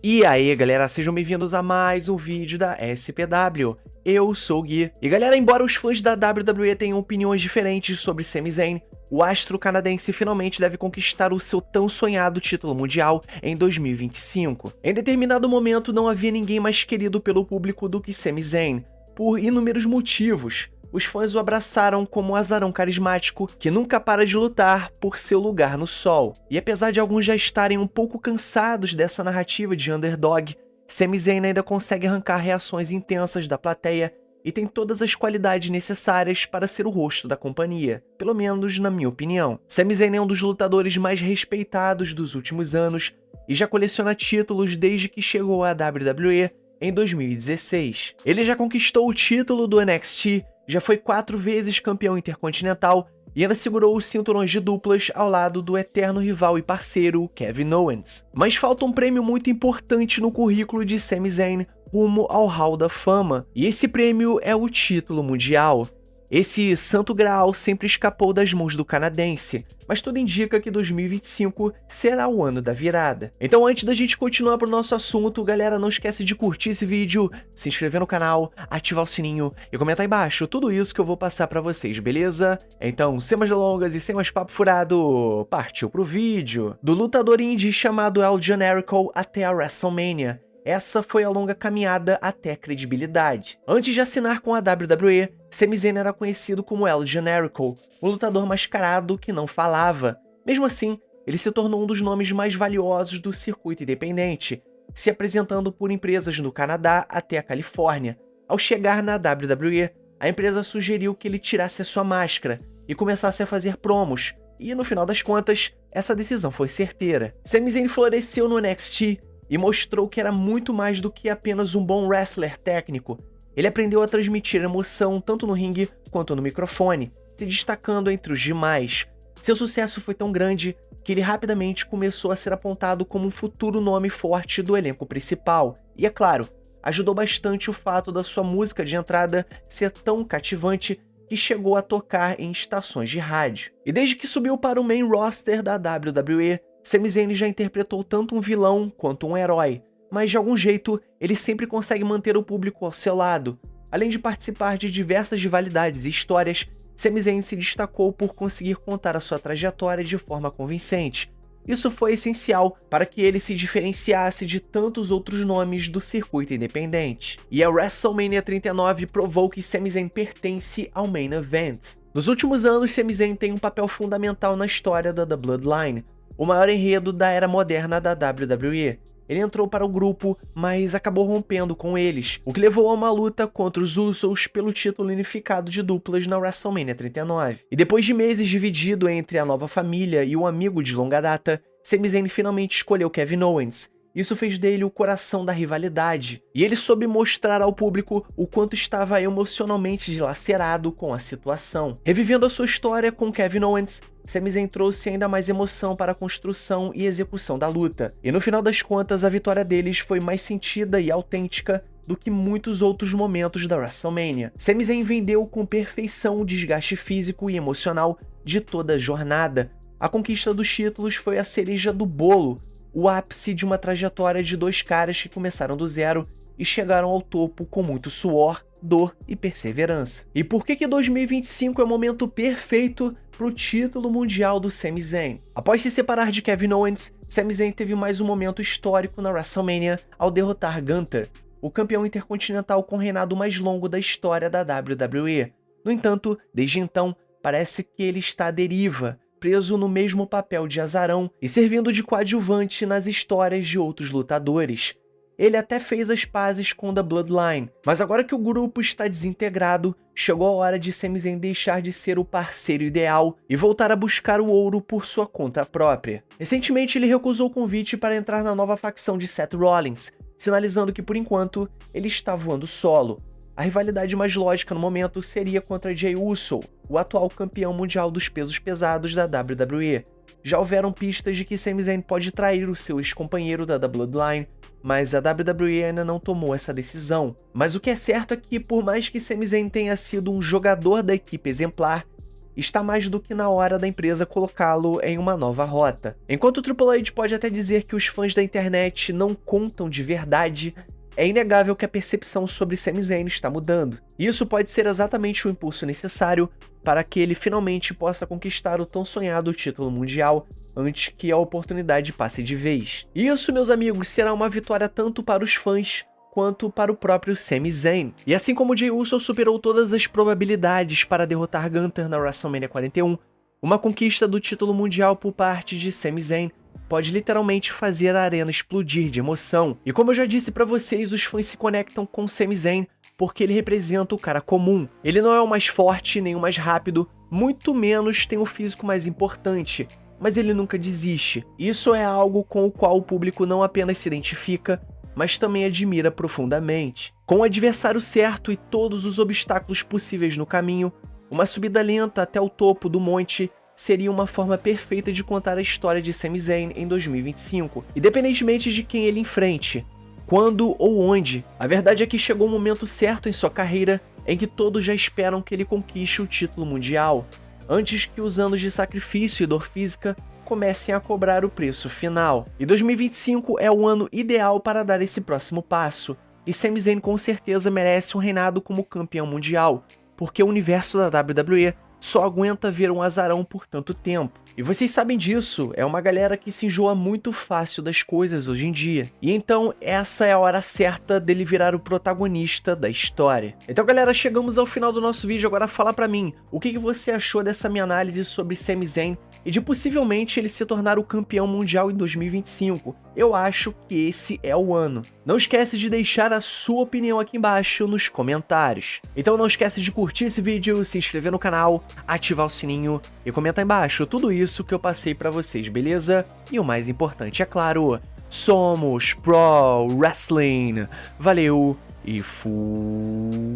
E aí galera, sejam bem-vindos a mais um vídeo da SPW, eu sou o Gui. E galera, embora os fãs da WWE tenham opiniões diferentes sobre Sami Zayn, o astro canadense finalmente deve conquistar o seu tão sonhado título mundial em 2025. Em determinado momento não havia ninguém mais querido pelo público do que Sami Zayn, por inúmeros motivos. Os fãs o abraçaram como um azarão carismático que nunca para de lutar por seu lugar no sol. E apesar de alguns já estarem um pouco cansados dessa narrativa de underdog, Sami Zayn ainda consegue arrancar reações intensas da plateia e tem todas as qualidades necessárias para ser o rosto da companhia, pelo menos na minha opinião. Sami Zayn é um dos lutadores mais respeitados dos últimos anos e já coleciona títulos desde que chegou à WWE em 2016. Ele já conquistou o título do NXT, já foi 4 vezes campeão intercontinental e ainda segurou os cinturões de duplas ao lado do eterno rival e parceiro Kevin Owens. Mas falta um prêmio muito importante no currículo de Sami Zayn rumo ao Hall da Fama, e esse prêmio é o título mundial. Esse santo graal sempre escapou das mãos do canadense, mas tudo indica que 2025 será o ano da virada. Então antes da gente continuar pro nosso assunto, galera, não esquece de curtir esse vídeo, se inscrever no canal, ativar o sininho e comentar aí embaixo tudo isso que eu vou passar pra vocês, beleza? Então, sem mais delongas e sem mais papo furado, partiu pro vídeo. Do lutador indie chamado El Generico até a WrestleMania, essa foi a longa caminhada até a credibilidade. Antes de assinar com a WWE, Sami Zayn era conhecido como El Generico, um lutador mascarado que não falava. Mesmo assim, ele se tornou um dos nomes mais valiosos do circuito independente, se apresentando por empresas no Canadá até a Califórnia. Ao chegar na WWE, a empresa sugeriu que ele tirasse a sua máscara e começasse a fazer promos, e no final das contas, essa decisão foi certeira. Sami Zayn floresceu no NXT e mostrou que era muito mais do que apenas um bom wrestler técnico. Ele aprendeu a transmitir emoção tanto no ringue quanto no microfone, se destacando entre os demais. Seu sucesso foi tão grande que ele rapidamente começou a ser apontado como um futuro nome forte do elenco principal. E é claro, ajudou bastante o fato da sua música de entrada ser tão cativante que chegou a tocar em estações de rádio. E desde que subiu para o main roster da WWE, Sami Zayn já interpretou tanto um vilão quanto um herói, mas de algum jeito ele sempre consegue manter o público ao seu lado. Além de participar de diversas rivalidades e histórias, Sami Zayn se destacou por conseguir contar a sua trajetória de forma convincente. Isso foi essencial para que ele se diferenciasse de tantos outros nomes do circuito independente. E a WrestleMania 39 provou que Sami Zayn pertence ao Main Event. Nos últimos anos, Sami Zayn tem um papel fundamental na história da The Bloodline, o maior enredo da era moderna da WWE. Ele entrou para o grupo, mas acabou rompendo com eles, o que levou a uma luta contra os Usos pelo título unificado de duplas na WrestleMania 39. E depois de meses dividido entre a nova família e um amigo de longa data, Sami Zayn finalmente escolheu Kevin Owens. Isso fez dele o coração da rivalidade, e ele soube mostrar ao público o quanto estava emocionalmente dilacerado com a situação. Revivendo a sua história com Kevin Owens, Sami Zayn trouxe ainda mais emoção para a construção e execução da luta, e no final das contas a vitória deles foi mais sentida e autêntica do que muitos outros momentos da WrestleMania. Sami Zayn vendeu com perfeição o desgaste físico e emocional de toda a jornada. A conquista dos títulos foi a cereja do bolo, o ápice de uma trajetória de 2 caras que começaram do zero e chegaram ao topo com muito suor, dor e perseverança. E por que 2025 é o momento perfeito para o título mundial do Sami Zayn? Após se separar de Kevin Owens, Sami Zayn teve mais um momento histórico na WrestleMania ao derrotar Gunther, o campeão intercontinental com o reinado mais longo da história da WWE. No entanto, desde então, parece que ele está à deriva, preso no mesmo papel de azarão e servindo de coadjuvante nas histórias de outros lutadores. Ele até fez as pazes com The Bloodline, mas agora que o grupo está desintegrado, chegou a hora de Sami Zayn deixar de ser o parceiro ideal e voltar a buscar o ouro por sua conta própria. Recentemente ele recusou o convite para entrar na nova facção de Seth Rollins, sinalizando que por enquanto ele está voando solo. A rivalidade mais lógica no momento seria contra Jey Uso, o atual campeão mundial dos pesos pesados da WWE. Já houveram pistas de que Sami Zayn pode trair o seu ex-companheiro da The Bloodline, mas a WWE ainda não tomou essa decisão. Mas o que é certo é que, por mais que Sami Zayn tenha sido um jogador da equipe exemplar, está mais do que na hora da empresa colocá-lo em uma nova rota. Enquanto o Triple H pode até dizer que os fãs da internet não contam de verdade, é inegável que a percepção sobre Sami Zayn está mudando. E isso pode ser exatamente o impulso necessário para que ele finalmente possa conquistar o tão sonhado título mundial antes que a oportunidade passe de vez. E isso, meus amigos, será uma vitória tanto para os fãs quanto para o próprio Sami Zayn. E assim como Jey Uso superou todas as probabilidades para derrotar Gunther na WrestleMania 41, uma conquista do título mundial por parte de Sami Zayn pode literalmente fazer a arena explodir de emoção. E como eu já disse pra vocês, os fãs se conectam com Sami Zayn porque ele representa o cara comum. Ele não é o mais forte, nem o mais rápido, muito menos tem o físico mais importante, mas ele nunca desiste. Isso é algo com o qual o público não apenas se identifica, mas também admira profundamente. Com o adversário certo e todos os obstáculos possíveis no caminho, uma subida lenta até o topo do monte seria uma forma perfeita de contar a história de Sami Zayn em 2025, independentemente de quem ele enfrente, quando ou onde. A verdade é que chegou o momento certo em sua carreira em que todos já esperam que ele conquiste o título mundial, antes que os anos de sacrifício e dor física comecem a cobrar o preço final. E 2025 é o ano ideal para dar esse próximo passo, e Sami Zayn com certeza merece um reinado como campeão mundial, porque o universo da WWE só aguenta ver um azarão por tanto tempo. E vocês sabem disso, é uma galera que se enjoa muito fácil das coisas hoje em dia. E então essa é a hora certa dele virar o protagonista da história. Então galera, chegamos ao final do nosso vídeo. Agora fala pra mim, o que você achou dessa minha análise sobre Sami Zayn e de possivelmente ele se tornar o campeão mundial em 2025? Eu acho que esse é o ano. Não esquece de deixar a sua opinião aqui embaixo nos comentários. Então não esquece de curtir esse vídeo, se inscrever no canal, ativar o sininho e comentar embaixo tudo isso que eu passei pra vocês, beleza? E o mais importante, é claro, somos Pro Wrestling. Valeu e fui!